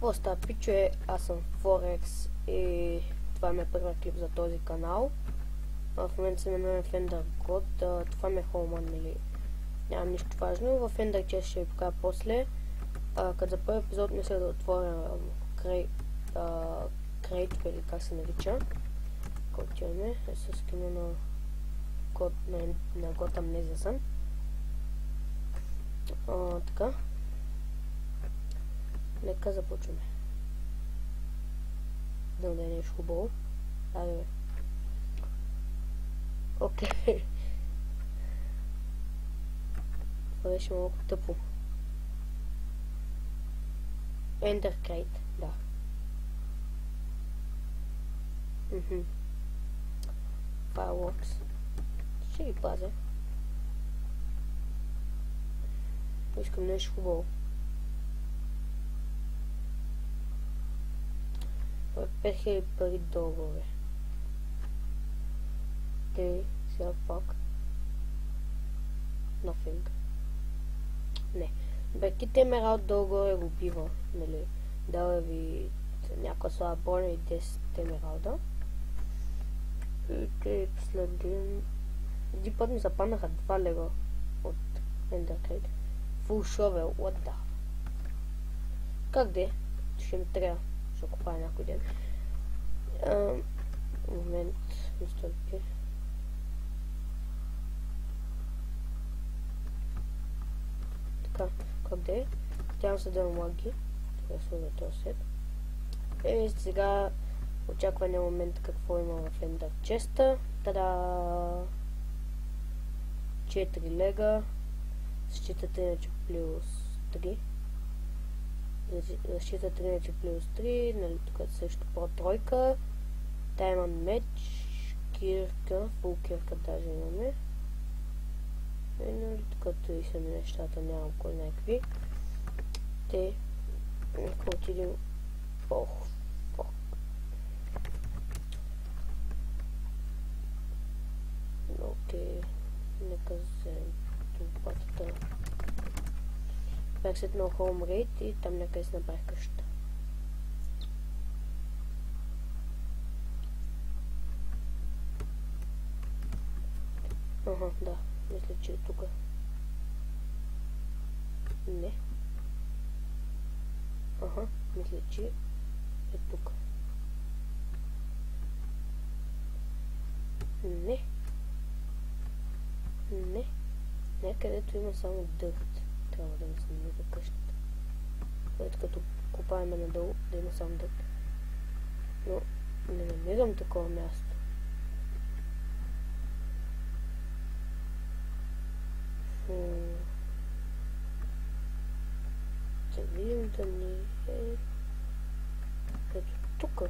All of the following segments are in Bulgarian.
Какво става, пичове? Аз съм Forex и това ми е първият клип за този канал. В момента се намирам в Ender God. Това ми е Холман, нали? Нямам нищо важно. В Ender Chest ще ви покажа после. Като за първи епизод мисля да отворя Crate, или как се нарича. Който имаме е с скина на God Amnesia съм. Така. Нека започваме. Да е нещо хубаво. Айде бе. Окей. Това беше малко тъпо. Ender Crate, да. Fireworks. Ще ги пазя. Искам нещо хубаво. 5000 пари доларове. Окей, сега пак. Nothing. Не. Беките Емералд долу-горе го бива, нали? Дава ви някаква слаба броня и 10 Емералда. И те следим. Един път ми западнаха 2 лева от Ender Crate. Full Shovel, what the? Как де? Ще ми трябва. Ще купая някой ден. Момент, настойки. Така, как да е? Тя се да маги. Така сложа този сет. Сега очаквания момент какво има в Ender Chest. Тада! 4 лега. Защитата иначе плюс 3. Защитата иначе плюс 3. Нали, тук също по-тройка. Diamond меч. Кирка. Фул кирка даже имаме. И нали, тук и сами нещата нямам кой някакви. Те. Нека отидем. Ох, фак. Окей. Нека вземем тупатата. Бях сетнал Home Raid и там някъде си направих къщата. Ага, да. Мисля, че е тук. Не. Ага, мисля, че е тук. Не. Не. Не, където има само дърт. Трябва да ми се намира къщата. След като копаеме надолу, да има само дърт. Но не намирам такова място. Да видим да ни е като тук.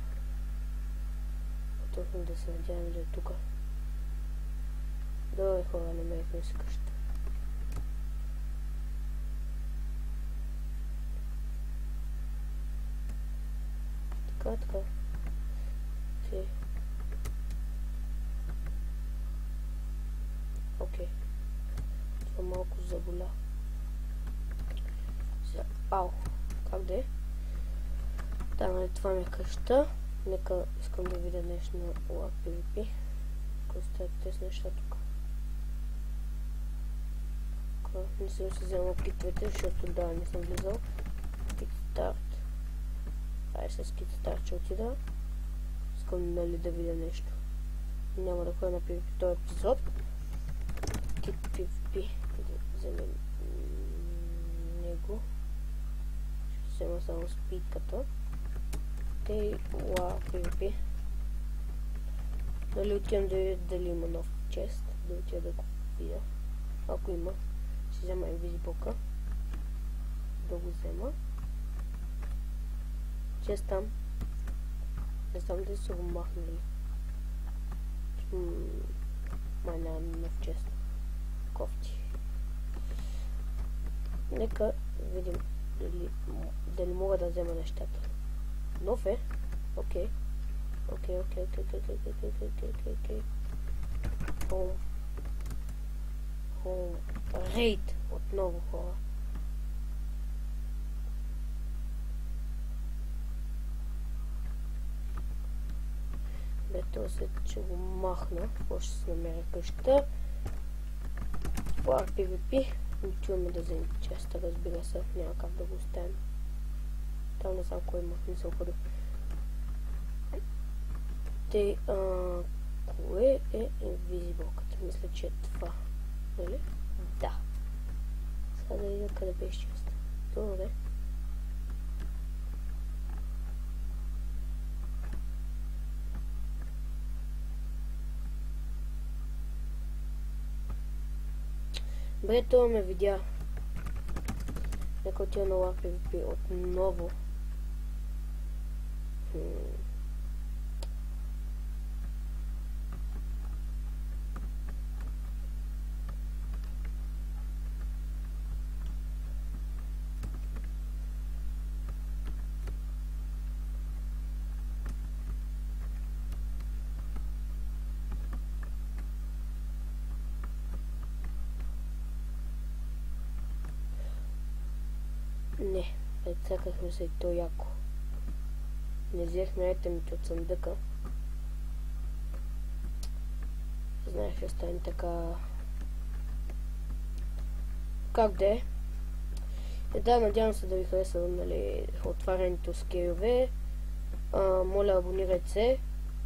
Точно да се надявам да е тук. Добре хора, намерихме си къща. Така. Те. Окей. Това малко заболя. Сега, ау, как да е? Да, нали, това ми е къща. Нека искам да видя нещо на PvP. Ако сте тези неща тук. Не съм си взел китовете, защото да, не съм влизал. Kit Start. Ай, с Kit Start ще отида. Искам нали да видя нещо. Няма да ходя на PvP този епизод. Kit PvP. Да вземем него. Ще взема само спидката. Окей, PvP. Дали отивам да видя дали има нов чест. Да отида да го видя. Ако има, ще взема Invisible-ка. Да го взема. Чест там. Не знам дали са го махнали. Май нямам нов чест. Кофти. Нека видим дали мога да взема нещата. Нов е. Окей. Окей. Рейд. Отново хора. Ето след, че го махна, после ще се намеря къщата. Power PvP. Отиваме да вземем частта, разбира се, няма как да го оставим. Там не знам кой има, не се оходил. Тъй, кое е Invisible-ката? Мисля, че е това. Нали? Да. Сега да видим къде беше частта. Добре. Добре, това ме видя. Нека отива на PvP отново. Не, прецакахме се и то яко. Не взехме айтемите от съндъка. Знаех, ще стане така... Как да е? Да, надявам се да ви хареса, нали, отварянето с кейове. Моля, абонирайте се.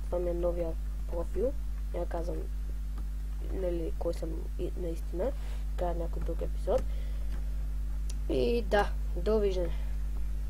Това ми е новия профил. Я казвам, нали, кой съм наистина. Това е някой друг епизод. И да, довиждане.